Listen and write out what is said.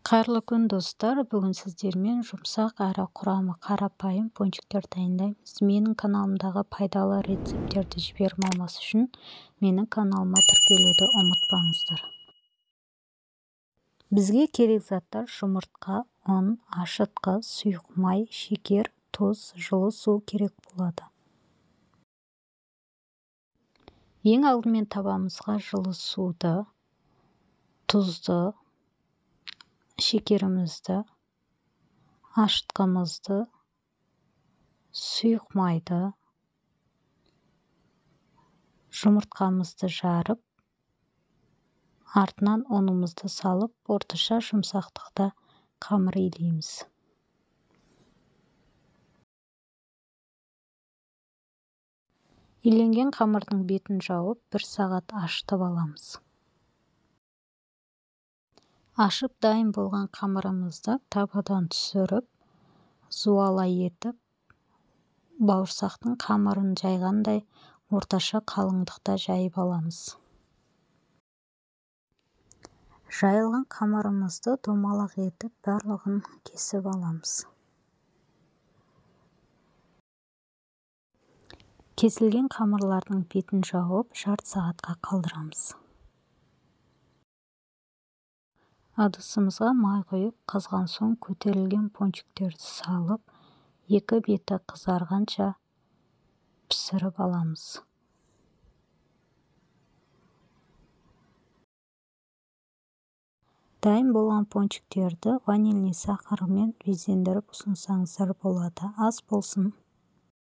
Қайырлы күн достар, бүгін сіздермен жұмсақ әрі құрамы қарапайым пончиктер дайындаймыз. Менің каналымдағы пайдалы рецептерді жіберіп алмас үшін менің каналыма тіркелуді ұмытпаңыздар. Бізге керек заттар: жұмыртқа, ұн, ашытқы, сұйық май, шекер, тұз, жылы су керек болады. Ең алдымен табамызға жылы суды, тұзды, шекерімізді, ашытқымызды, сұйық майды, жұмыртқамызды жарып, артынан ұнымызды салып, орташа жұмсақтықта қамыр илейміз. Иленген қамырдың бетін жауып, 1 сағат ашытып аламыз. Ашып дайын болған қамырымызды табадан түсіріп, зуалай етіп, бауырсақтың қамырын жайғандай орташа қалыңдықта жайып аламыз. Жайылған қамырымызды домалақ етіп, барлығын кесіп аламыз. Кесілген қамырлардың бетін жауып, жарты сағатқа қалдырамыз. Ыдысымызға май құйып, қызған соң көтерілген пончиктерді салып, 2 беті қызарғанша пісіріп аламыз. Дайын болған пончиктерді ванильный сахармен безендіріп ұсынсаңыздар болады. Ас болсын.